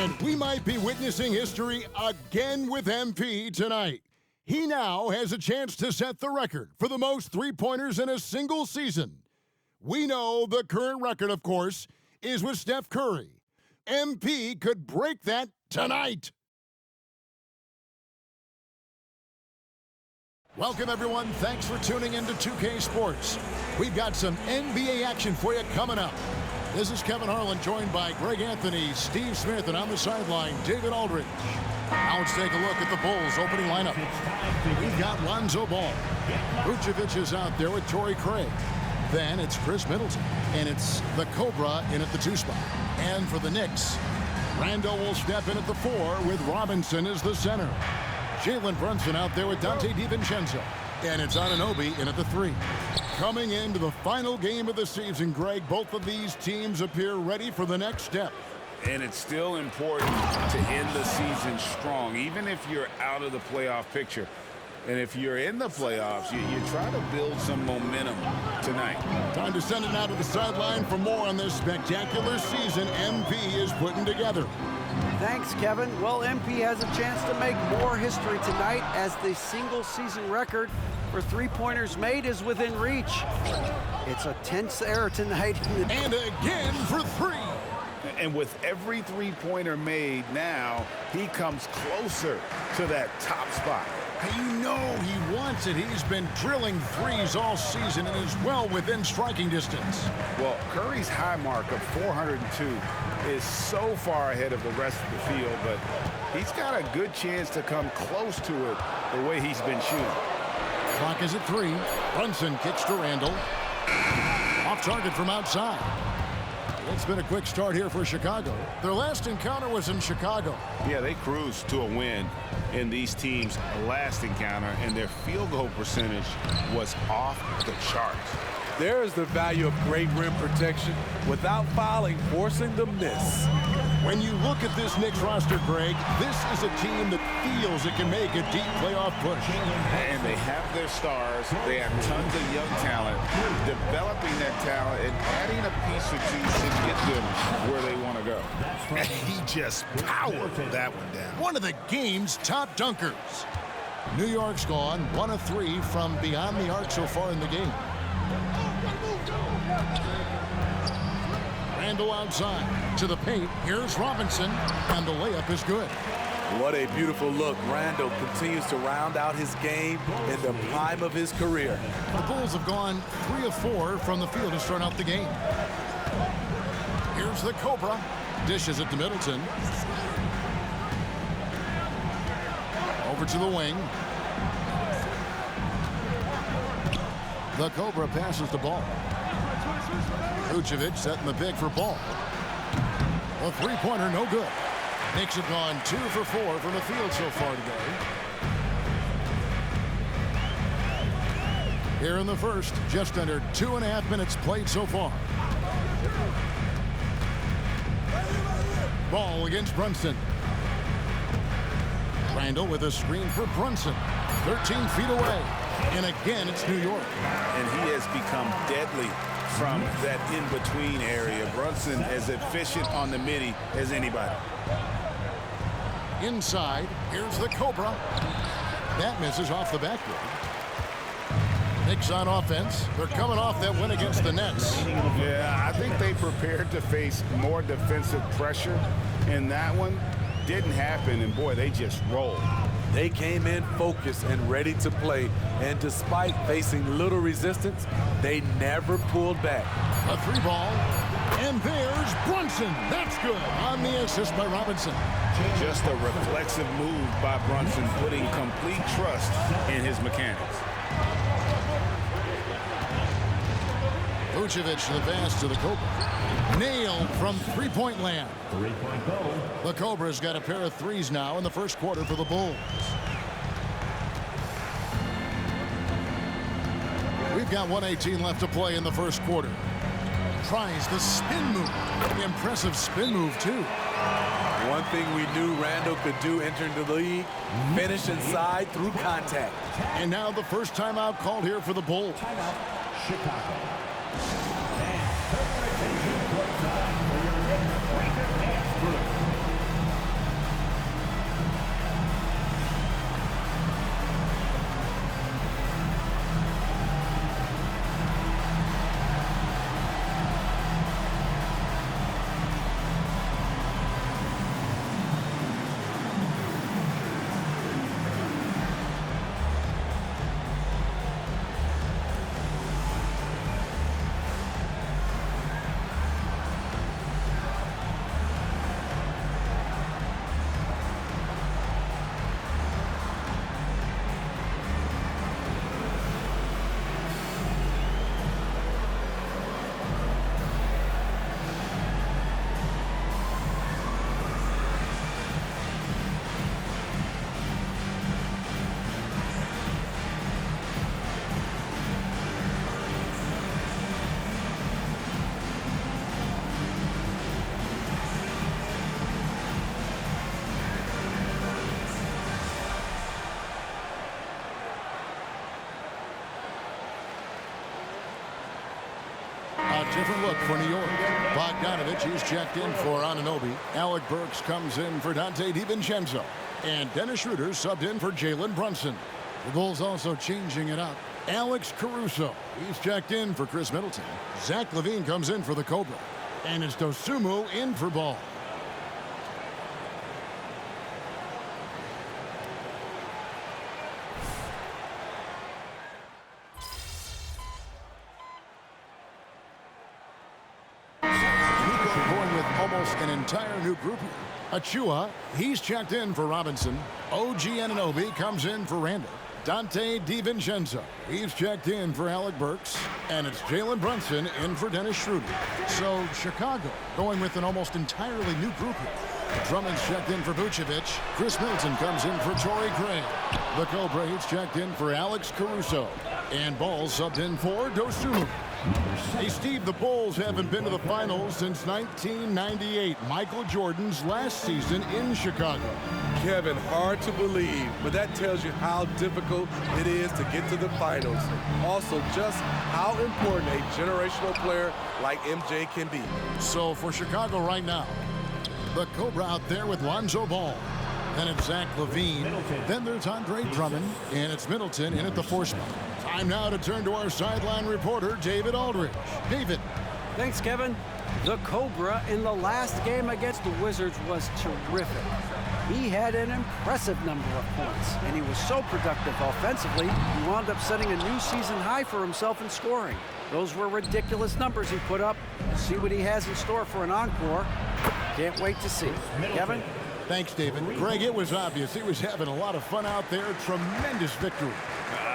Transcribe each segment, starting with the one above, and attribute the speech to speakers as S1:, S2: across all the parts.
S1: And we might be witnessing history again with MP tonight. He now has a chance to set the record for the most three-pointers in a single season. We know the current record, of course, is with Steph Curry. MP could break that tonight. Welcome, everyone. Thanks for tuning into 2K Sports. We've got some NBA action for you coming up. This is Kevin Harlan, joined by Greg Anthony, Steve Smith, and on the sideline, David Aldridge. Now let's take a look at the Bulls' opening lineup. We've got Lonzo Ball. Vucevic is out there with Torrey Craig. Then it's Chris Middleton, and it's the Cobra in at the 2 spot. And for the Knicks, Randall will step in at the 4 with Robinson as the center. Jalen Brunson out there with Dante DiVincenzo. And it's Anunoby in at the 3. Coming into the final game of the season, Greg, both of these teams appear ready for the next step.
S2: And it's still important to end the season strong, even if you're out of the playoff picture. And if you're in the playoffs, you try to build some momentum tonight.
S1: Time to send it out to the sideline for more on this spectacular season MP is putting together.
S3: Thanks, Kevin. Well, MP has a chance to make more history tonight as the single-season record for three-pointers made is within reach. It's a tense era tonight.
S1: And again for 3.
S2: And with every three-pointer made now, he comes closer to that top spot.
S1: You know he wants it. He's been drilling threes all season and is well within striking distance.
S2: Well, Curry's high mark of 402 is so far ahead of the rest of the field, but he's got a good chance to come close to it the way he's been shooting.
S1: Clock is at 3. Brunson kicks to Randall. Off target from outside. It's been a quick start here for Chicago. Their last encounter was in Chicago.
S2: Yeah, they cruised to a win in these teams' last encounter, and their field goal percentage was off the charts.
S4: There is the value of great rim protection without fouling, forcing the miss.
S1: When you look at this Knicks roster, Greg, this is a team that feels it can make a deep playoff push.
S2: And they have their stars. They have tons of young talent. Developing that talent and adding a piece or two should get them where they want to go.
S1: And he just powered that one down. One of the game's top dunkers. New York's gone 1 of 3 from beyond the arc so far in the game. Randall outside to the paint. Here's Robinson, and the layup is good.
S4: What a beautiful look. Randall continues to round out his game in the prime of his career.
S1: The Bulls have gone 3 of 4 from the field to start out the game. Here's the Cobra. Dishes it to Middleton. Over to the wing. The Cobra passes the ball. Vucevic setting the pick for Ball. A three-pointer, no good. Knicks have gone 2 for 4 from the field so far today. Here in the first, just under 2.5 minutes played so far. Ball against Brunson. Randall with a screen for Brunson. 13 feet away. And again, it's New York.
S2: And he has become deadly from that in-between area. Brunson as efficient on the midi as anybody.
S1: Inside, here's the Cobra. That misses off the backboard. Knicks on offense. They're coming off that win against the Nets.
S2: Yeah, I think they prepared to face more defensive pressure, and that one didn't happen, and boy, they just rolled.
S4: They came in focused and ready to play, and despite facing little resistance, they never pulled back.
S1: A 3-ball, and there's Brunson. That's good on the assist by Robinson.
S2: Just a reflexive move by Brunson, putting complete trust in his mechanics.
S1: Vucevic to the pass to the Cobra. Nailed from three-point land.
S5: Three-point goal.
S1: The Cobra's got a pair of threes now in the first quarter for the Bulls. We've got 1:18 left to play in the first quarter. Tries the spin move. Impressive spin move, too.
S4: One thing we knew Randall could do entering the league, finish inside through contact.
S1: And now the first timeout called here for the Bulls.
S5: Timeout, Chicago.
S1: Different look for New York. Bogdanovich, he's checked in for Anunoby. Alec Burks comes in for Dante DiVincenzo. And Dennis Schroeder subbed in for Jalen Brunson. The Bulls also changing it up. Alex Caruso, he's checked in for Chris Middleton. Zach LaVine comes in for the Cobra. And it's Dosunmu in for Ball. Going with almost an entire new group here. Achua, he's checked in for Robinson. OG Anunoby comes in for Randall. Dante DiVincenzo, he's checked in for Alec Burks. And it's Jalen Brunson in for Dennis Schroeder. So Chicago going with an almost entirely new group here. Drummond's checked in for Vucevic. Chris Middleton comes in for Torrey Craig. The Cobra, he's checked in for Alex Caruso. And Ball subbed in for Dosunmu. Hey, Steve, the Bulls haven't been to the finals since 1998, Michael Jordan's last season in Chicago.
S4: Kevin, hard to believe, but that tells you how difficult it is to get to the finals. Also, just how important a generational player like MJ can be.
S1: So for Chicago right now, the Cobra out there with Lonzo Ball. Then it's Zach LaVine. Then there's Andre Drummond. And it's Middleton in at the 4 spot. Time now to turn to our sideline reporter, David Aldridge. David.
S3: Thanks, Kevin. The Cobra in the last game against the Wizards was terrific. He had an impressive number of points, and he was so productive offensively, he wound up setting a new season high for himself in scoring. Those were ridiculous numbers he put up. See what he has in store for an encore. Can't wait to see. Kevin?
S1: Thanks, David. Greg, it was obvious he was having a lot of fun out there. Tremendous victory.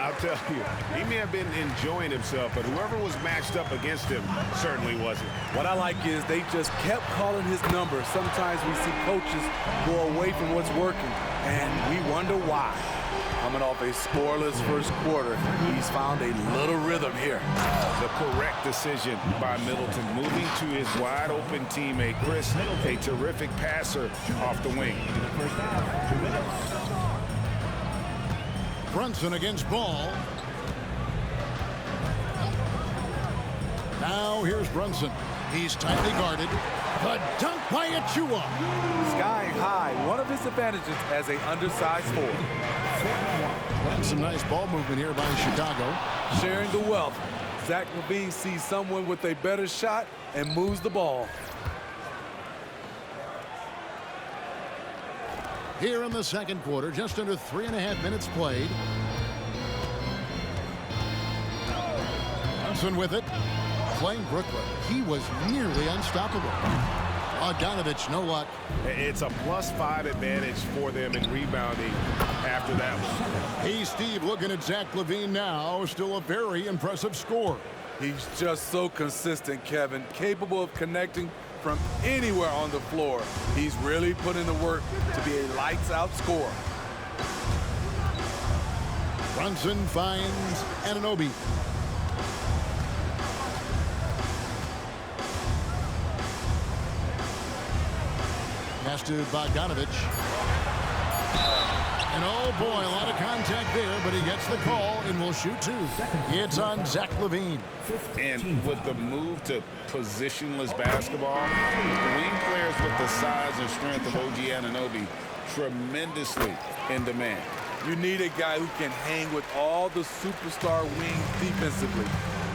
S2: I'll tell you, he may have been enjoying himself, but whoever was matched up against him certainly wasn't.
S4: What I like is they just kept calling his number. Sometimes we see coaches go away from what's working, and we wonder why. Coming off a scoreless first quarter, he's found a little rhythm here.
S2: The correct decision by Middleton, moving to his wide-open teammate, Chris, a terrific passer off the wing.
S1: Brunson against Ball. Now here's Brunson. He's tightly guarded. The dunk by Achua.
S4: Sky high, one of his advantages as an undersized forward.
S1: And some nice ball movement here by Chicago.
S4: Sharing the wealth. Zach LaVine sees someone with a better shot and moves the ball.
S1: Here in the second quarter, just under 3.5 minutes played. Brunson with it. Playing Brooklyn. He was nearly unstoppable. Bogdanovich, no luck.
S2: It's a +5 advantage for them in rebounding after that one.
S1: Hey, Steve, looking at Zach LaVine now. Still a very impressive score.
S4: He's just so consistent, Kevin. Capable of connecting from anywhere on the floor. He's really put in the work to be a lights-out scorer.
S1: Brunson finds Anunoby. Pass to Bogdanovich. And oh boy, a lot of contact there, but he gets the call and will shoot 2. It's on Zach LaVine.
S2: And with the move to positionless basketball, wing players with the size and strength of OG Anunoby tremendously in demand.
S4: You need a guy who can hang with all the superstar wings defensively.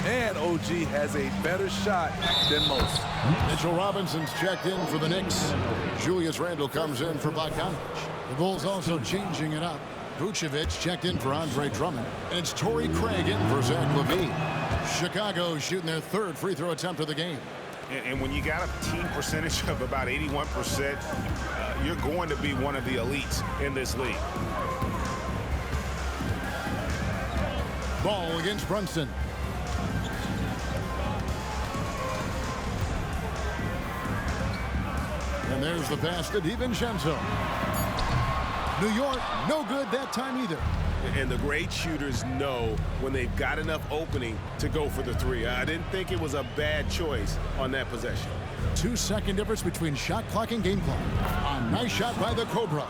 S4: And OG has a better shot than most.
S1: Mitchell Robinson's checked in for the Knicks. Julius Randle comes in for Bogdanovich. The Bulls also changing it up. Vucevic checked in for Andre Drummond. And it's Torrey Craig in for Zach LaVine. Chicago shooting their 3rd free throw attempt of the game.
S2: And when you got a team percentage of about 81%, you're going to be one of the elites in this league.
S1: Ball against Brunson. And there's the pass to DiVincenzo. New York, no good that time either.
S2: And the great shooters know when they've got enough opening to go for the 3. I didn't think it was a bad choice on that possession.
S1: 2-second difference between shot clock and game clock. A nice shot by the Cobra.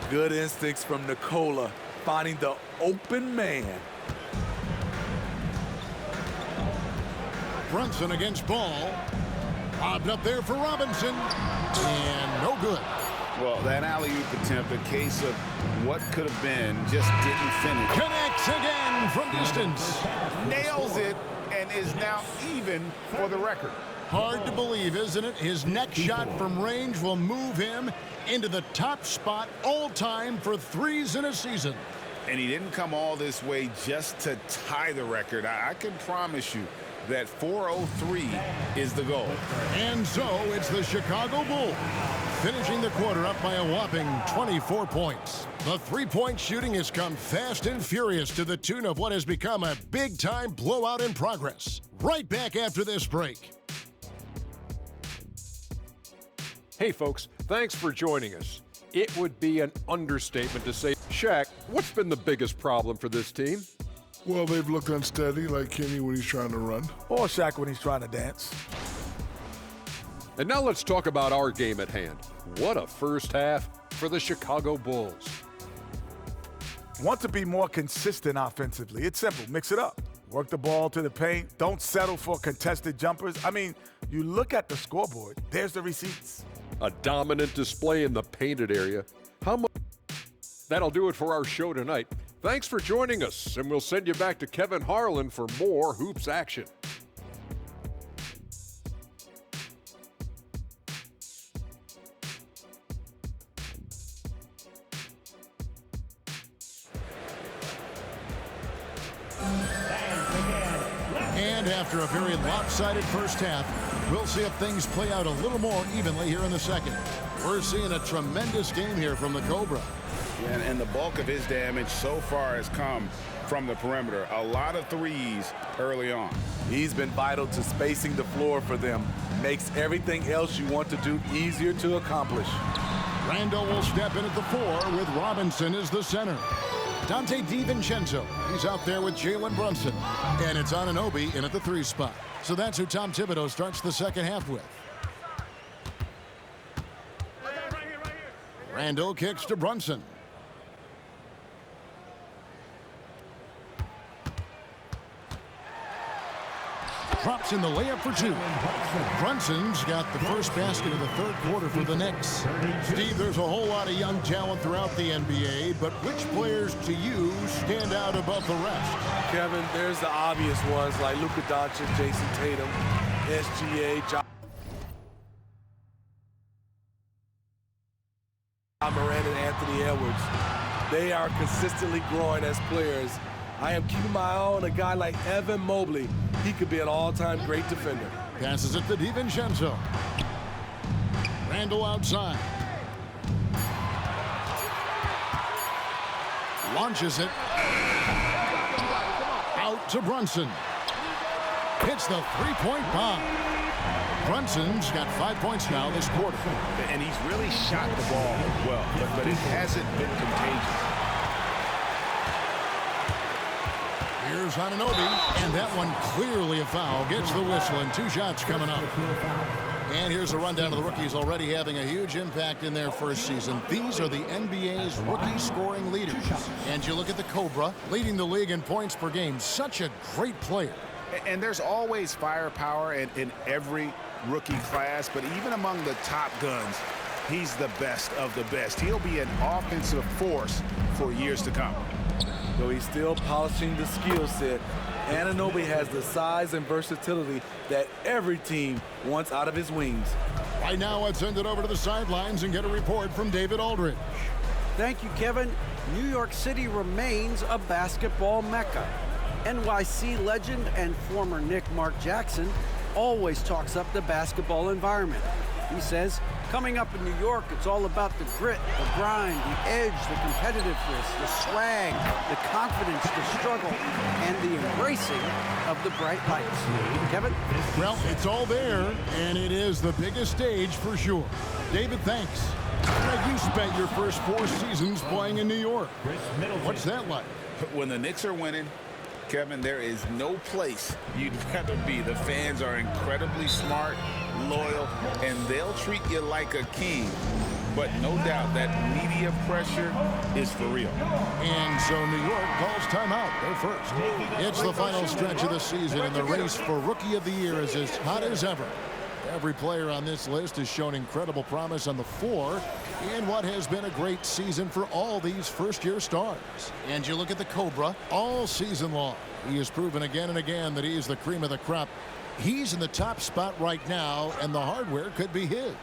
S4: Good instincts from Nikola, finding the open man.
S1: Brunson against Ball. Lobbed up there for Robinson. And no good.
S2: Well, that alley-oop attempt, a case of what could have been, just didn't finish.
S1: Connects again from distance.
S2: Nails it and is now even for the record.
S1: Hard to believe, isn't it? His next shot from range will move him into the top spot all time for threes in a season.
S2: And he didn't come all this way just to tie the record. I can promise you that 403 is the goal.
S1: And so it's the Chicago Bulls finishing the quarter up by a whopping 24 points. The three-point shooting has come fast and furious to the tune of what has become a big-time blowout in progress. Right back after this break.
S6: Hey folks, thanks for joining us. It would be an understatement to say, Shaq, what's been the biggest problem for this team?
S7: Well, they've looked unsteady, like Kenny when he's trying to run.
S8: Or Shaq when he's trying to dance.
S6: And now let's talk about our game at hand. What a first half for the Chicago Bulls.
S8: Want to be more consistent offensively. It's simple. Mix it up. Work the ball to the paint. Don't settle for contested jumpers. I mean, you look at the scoreboard. There's the receipts.
S6: A dominant display in the painted area. How much? That'll do it for our show tonight. Thanks for joining us, and we'll send you back to Kevin Harlan for more hoops action.
S1: And after a very lopsided first half, we'll see if things play out a little more evenly here in the second. We're seeing a tremendous game here from the Cobra.
S2: And the bulk of his damage so far has come from the perimeter. A lot of threes early on.
S4: He's been vital to spacing the floor for them. Makes everything else you want to do easier to accomplish.
S1: Randall will step in at the 4 with Robinson as the center. Dante DiVincenzo, he's out there with Jalen Brunson. And it's Anunoby in at the 3 spot. So that's who Tom Thibodeau starts the second half with. Randall kicks to Brunson. Drops in the layup for 2. Brunson's got the first basket of the third quarter for the Knicks. Steve, there's a whole lot of young talent throughout the NBA, but which players to you stand out above the rest?
S4: Kevin, there's the obvious ones like Luka Doncic, Jason Tatum, SGA, John Morant, and Anthony Edwards. They are consistently growing as players. I am keeping my eye on a guy like Evan Mobley. He could be an all-time great defender.
S1: Passes it to DiVincenzo. Randall outside. Launches it. Out to Brunson. Hits the three-point bomb. Brunson's got 5 points now this quarter.
S2: And he's really shot the ball well, but it hasn't been contagious.
S1: Here's Anunoby, and that one clearly a foul. Gets the whistle, and 2 shots coming up. And here's a rundown of the rookies already having a huge impact in their first season. These are the NBA's rookie scoring leaders. And you look at the Cobra, leading the league in points per game. Such a great player.
S2: And there's always firepower in every rookie class, but even among the top guns, he's the best of the best. He'll be an offensive force for years to come.
S4: Though he's still polishing the skill set, Anunoby has the size and versatility that every team wants out of his wings.
S1: Right now, let's send it over to the sidelines and get a report from David Aldridge.
S3: Thank you, Kevin. New York City remains a basketball mecca. NYC legend and former Knick Mark Jackson always talks up the basketball environment. He says, coming up in New York, it's all about the grit, the grind, the edge, the competitiveness, the swag, the confidence, the struggle, and the embracing of the bright lights. Kevin?
S1: Well, it's all there, and it is the biggest stage for sure. David, thanks. Greg, you spent your first 4 seasons playing in New York. What's that like?
S2: When the Knicks are winning, Kevin, there is no place you'd rather be. The fans are incredibly smart, loyal, and they'll treat you like a king but no doubt that media pressure is for real.
S1: And so New York calls timeout. They're first. It's the final stretch of the season, and the race for Rookie of the Year is as hot as ever. Every player on this list has shown incredible promise on the floor in what has been a great season for all these first-year stars. And you look at the Cobra all season long. He has proven again and again that he is the cream of the crop. He's in the top spot right now, and the hardware could be his.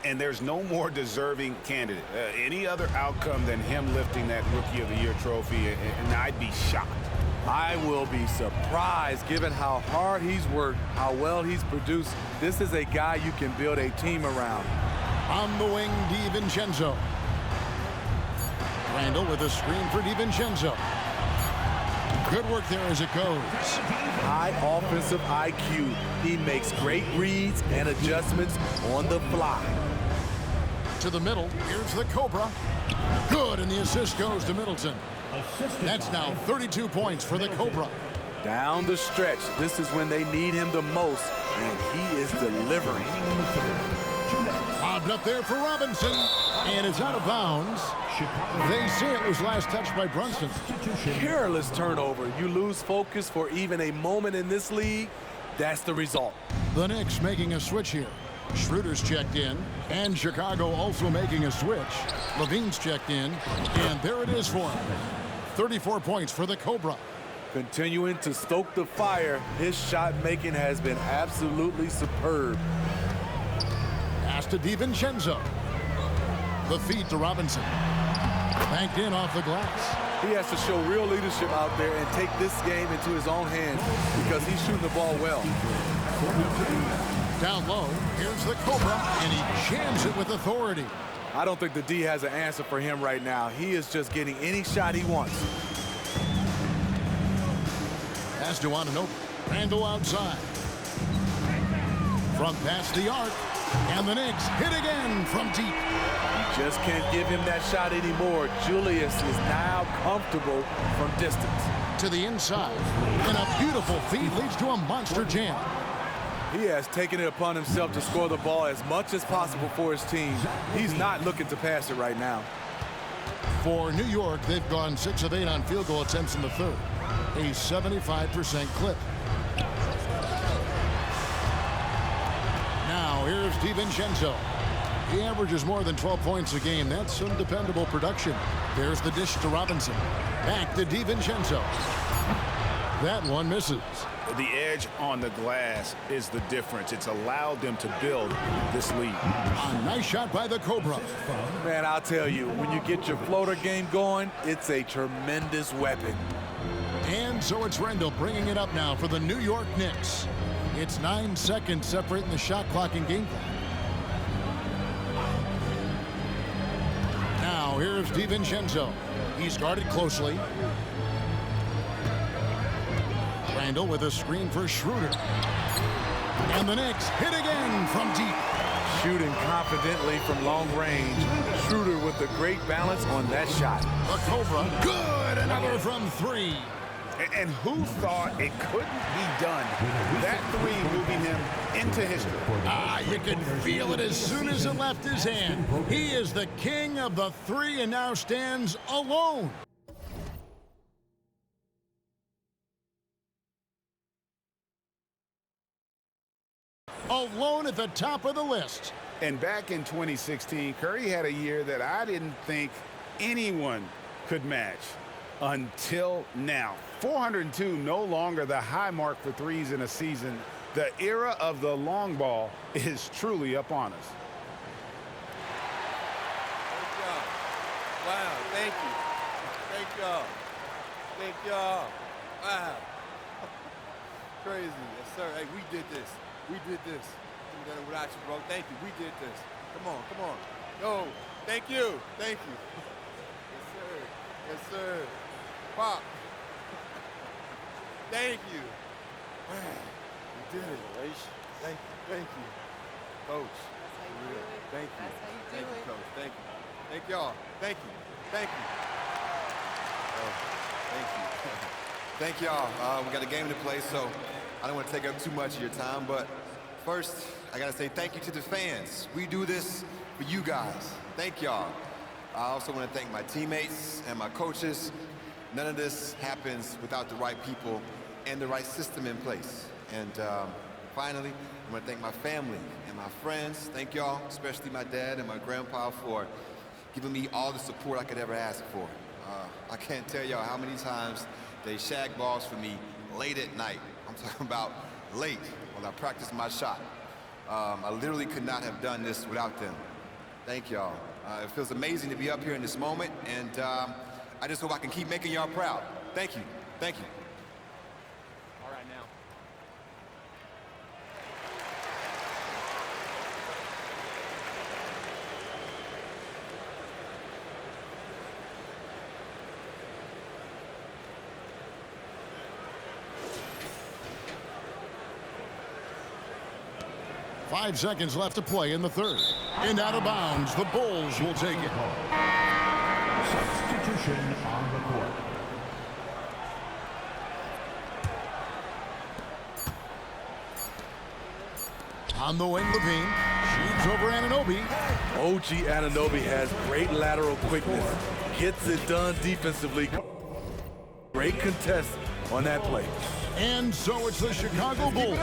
S2: And there's no more deserving candidate. Any other outcome than him lifting that Rookie of the Year trophy, and I'd be shocked.
S4: I will be surprised given how hard he's worked, how well he's produced. This is a guy you can build a team around.
S1: On the wing, DiVincenzo. Randall with a screen for DiVincenzo. Good work there as it goes.
S4: High offensive IQ. He makes great reads and adjustments on the fly.
S1: To the middle, here's the Cobra. Good, and the assist goes to Middleton. That's now 32 points for the Cobra.
S4: Down the stretch, this is when they need him the most, and he is delivering.
S1: Lobbed up there for Robinson, and it's out of bounds. They say it was last touched by Brunson.
S4: Careless turnover. You lose focus for even a moment in this league. That's the result.
S1: The Knicks making a switch here. Schroeder's checked in, and Chicago also making a switch. Levine's checked in, and there it is for him. 34 points for the Cobra.
S4: Continuing to stoke the fire, his shot making has been absolutely superb.
S1: Pass to DiVincenzo. The feed to Robinson. Banked in off the glass.
S4: He has to show real leadership out there and take this game into his own hands because he's shooting the ball well.
S1: Down low, here's the Cobra, and he jams it with authority.
S4: I don't think the D has an answer for him right now. He is just getting any shot he wants.
S1: Pass to Anunoby. Randall outside. Front past the arc, and the Knicks hit again from deep.
S4: You just can't give him that shot anymore. Julius is now comfortable from distance.
S1: To the inside, and a beautiful feed leads to a monster jam.
S4: He has taken it upon himself to score the ball as much as possible for his team. He's not looking to pass it right now.
S1: For New York, they've gone 6 of 8 on field goal attempts in the third. A 75% clip. Now, here's DiVincenzo. He averages more than 12 points a game. That's some dependable production. There's the dish to Robinson. Back to DiVincenzo. That one misses.
S2: The edge on the glass is the difference. It's allowed them to build this lead.
S1: A nice shot by the Cobra.
S4: Man, I'll tell you, when you get your floater game going, it's a tremendous weapon.
S1: And so it's Randall bringing it up now for the New York Knicks. It's 9 seconds separating the shot clock and game clock. Now here's DiVincenzo. He's guarded closely. Randall with a screen for Schroeder. And the Knicks hit again from deep.
S4: Shooting confidently from long range. Schroeder with a great balance on that shot.
S1: The Cobra, good, another from 3.
S2: And who thought it couldn't be done? That 3 moving him into history.
S1: You can feel it as soon as it left his hand. He is the king of the 3 and now stands alone. Alone at the top of the list.
S2: And back in 2016, Curry had a year that I didn't think anyone could match until now. 402, no longer the high mark for threes in a season. The era of the long ball is truly upon us.
S9: Great job. Wow, thank you. Thank y'all. Thank y'all. Wow. Crazy. Yes, sir. Hey, we did this. We did this. We done it without you, bro. Thank you. We did this. Come on, come on. Yo, thank you. Thank you. Yes, sir. Yes, sir. Pop. Thank you. Man, we did it. Thank you. Thank you. Coach. Thank you. Thank you, Coach. Thank you. Thank y'all. Thank you. Thank you. Oh, thank you. Thank y'all. We got a game to play, so I don't want to take up too much of your time, but First, I gotta say thank you to the fans. We do this for you guys. Thank y'all. I also want to thank my teammates and my coaches. None of this happens without the right people and the right system in place. And finally, I want to thank my family and my friends. Thank y'all, especially my dad and my grandpa, for giving me all the support I could ever ask for. I can't tell y'all how many times they shag balls for me late at night. I'm talking about late when I practice my shot. I literally could not have done this without them. Thank y'all. It feels amazing to be up here in this moment, and I just hope I can keep making y'all proud. Thank you. Thank you.
S10: All right, now.
S1: 5 seconds left to play in the third. And out of bounds, the Bulls will take it.
S5: Substitution on the court.
S1: On the wing, Levine shoots over Anunoby.
S4: OG Anunoby has great lateral quickness. Gets it done defensively. Great contest on that play.
S1: And so it's the Chicago Bulls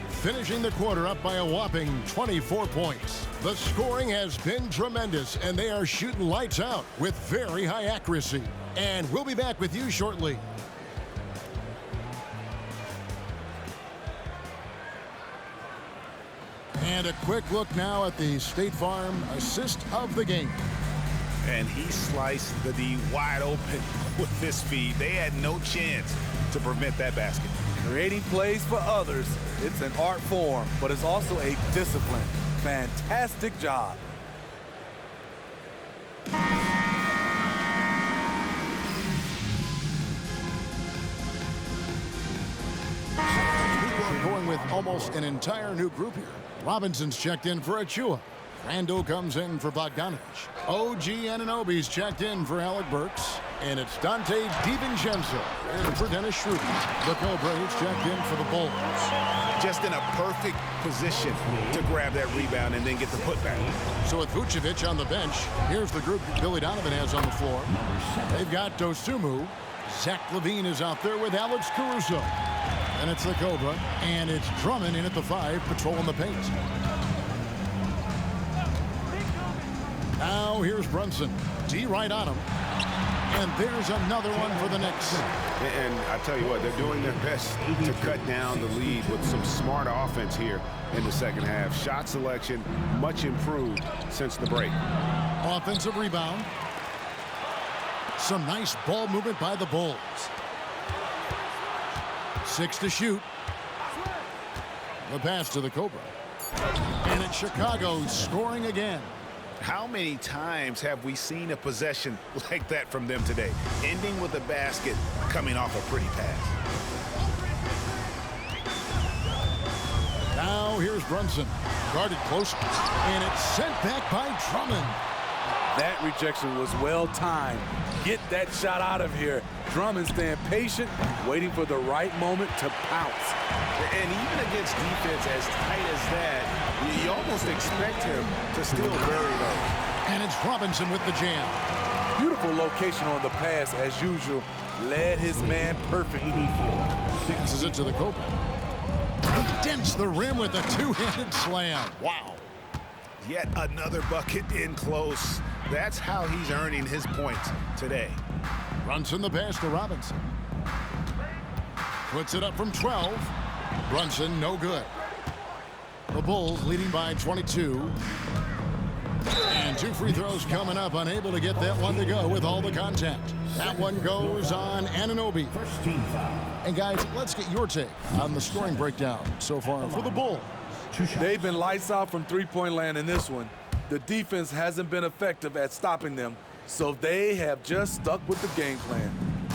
S1: finishing the quarter up by a whopping 24 points. The scoring has been tremendous, and they are shooting lights out with very high accuracy. And we'll be back with you shortly. And a quick look now at the State Farm assist of the game.
S2: And he sliced the D wide open with this feed. They had no chance to prevent that basket.
S4: Creating plays for others, it's an art form, but it's also a discipline. Fantastic job.
S1: We're going with almost an entire new group here. Robinson's checked in for Achua. Randall comes in for Bogdanovich. OG Anunoby's checked in for Alec Burks. And it's Dante DiVincenzo in for Dennis Schroeder. The Cobra is checked in for the Bulls.
S2: Just in a perfect position to grab that rebound and then get the putback.
S1: So with Vucevic on the bench, here's the group Billy Donovan has on the floor. They've got Dosunmu. Zach LaVine is out there with Alex Caruso. And it's the Cobra, and it's Drummond in at the 5, patrolling the paint. Now here's Brunson. D right on him. And there's another one for the Knicks.
S2: And I tell you what, they're doing their best to cut down the lead with some smart offense here in the second half. Shot selection much improved since the break.
S1: Offensive rebound. Some nice ball movement by the Bulls. 6 to shoot. The pass to the Cobra. And it's Chicago scoring again.
S2: How many times have we seen a possession like that from them today? Ending with a basket, coming off a pretty pass.
S1: Now here's Brunson. Guarded close. And it's sent back by Drummond.
S4: That rejection was well timed. Get that shot out of here. Drummond staying patient, waiting for the right moment to pounce.
S2: And even against defense as tight as that, you almost expect him to still bury those.
S1: And it's Robinson with the jam.
S4: Beautiful location on the pass as usual. Led his man perfectly.
S1: Passes it to the Cobra. He dents the rim with a two-handed slam. Wow.
S2: Yet another bucket in close. That's how he's earning his points today.
S1: Brunson the pass to Robinson. Puts it up from 12. Brunson no good. The Bulls leading by 22. And 2 free throws coming up. Unable to get that one to go with all the contact. That one goes on Anunoby. And guys, let's get your take on the scoring breakdown so far for the Bulls.
S4: They've been lights out from three-point land in this one. The defense hasn't been effective at stopping them, so they have just stuck with the game plan.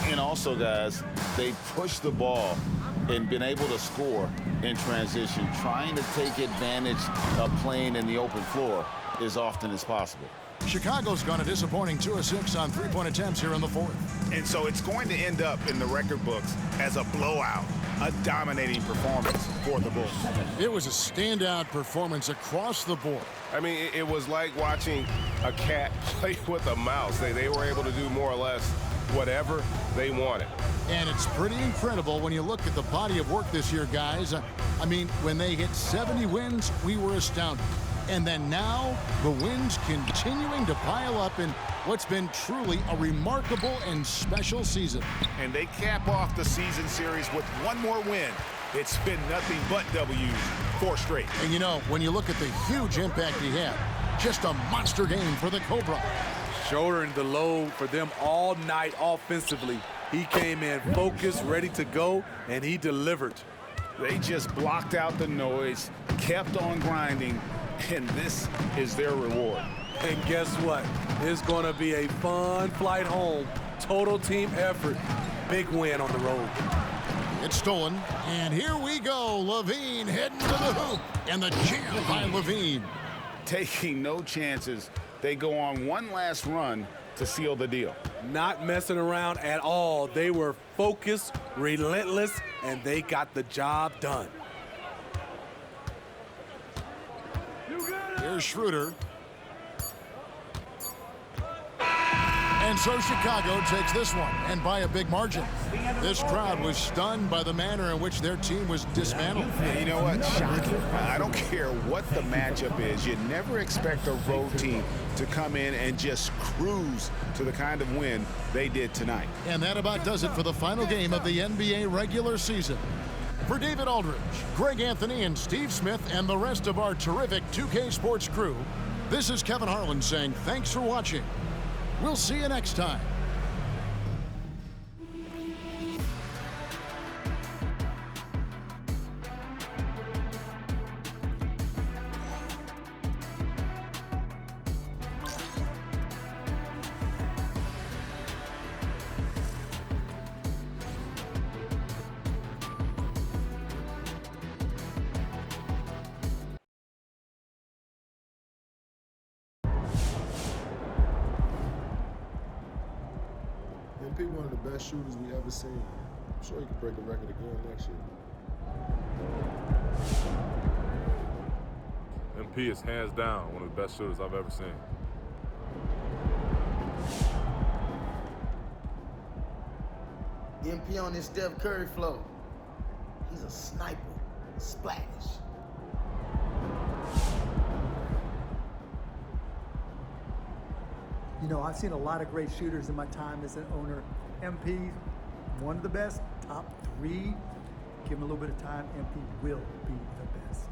S11: And also, guys, they pushed the ball and been able to score in transition, trying to take advantage of playing in the open floor as often as possible.
S1: Chicago's gone a disappointing 2 of 6 on 3-point attempts here in the fourth.
S2: And so it's going to end up in the record books as a blowout, a dominating performance for the Bulls.
S1: It was a standout performance across the board.
S9: I mean, it was like watching a cat play with a mouse. They were able to do more or less whatever they wanted.
S1: And it's pretty incredible when you look at the body of work this year, guys. I mean, when they hit 70 wins, we were astounded. And then now, the wins continuing to pile up in what's been truly a remarkable and special season.
S2: And they cap off the season series with one more win. It's been nothing but W's, 4 straight.
S1: And you know, when you look at the huge impact he had, just a monster game for the Cobra.
S4: Shouldering the load for them all night offensively. He came in focused, ready to go, and he delivered.
S2: They just blocked out the noise, kept on grinding, and this is their reward.
S4: And guess what? It's going to be a fun flight home. Total team effort. Big win on the road.
S1: It's stolen, and here we go. Levine heading to the hoop, and the jam by Levine.
S2: Taking no chances, they go on one last run to seal the deal.
S4: Not messing around at all. They were focused, relentless, and they got the job done.
S1: Here's Schroeder. And so Chicago takes this one, and by a big margin. This crowd was stunned by the manner in which their team was dismantled.
S2: You know what? Shocking. I don't care what the matchup is. You never expect a road team to come in and just cruise to the kind of win they did tonight.
S1: And that about does it for the final game of the NBA regular season. For David Aldridge, Greg Anthony, and Steve Smith, and the rest of our terrific 2K Sports crew, this is Kevin Harlan saying thanks for watching. We'll see you next time.
S7: MP one of the best shooters we ever seen. I'm sure he could break a record again next year.
S12: MP is hands down one of the best shooters I've ever seen.
S13: MP on this Steph Curry flow. He's a sniper. Splash.
S14: You know, I've seen a lot of great shooters in my time as an owner. MP, one of the best, top 3. Give him a little bit of time, MP will be the best.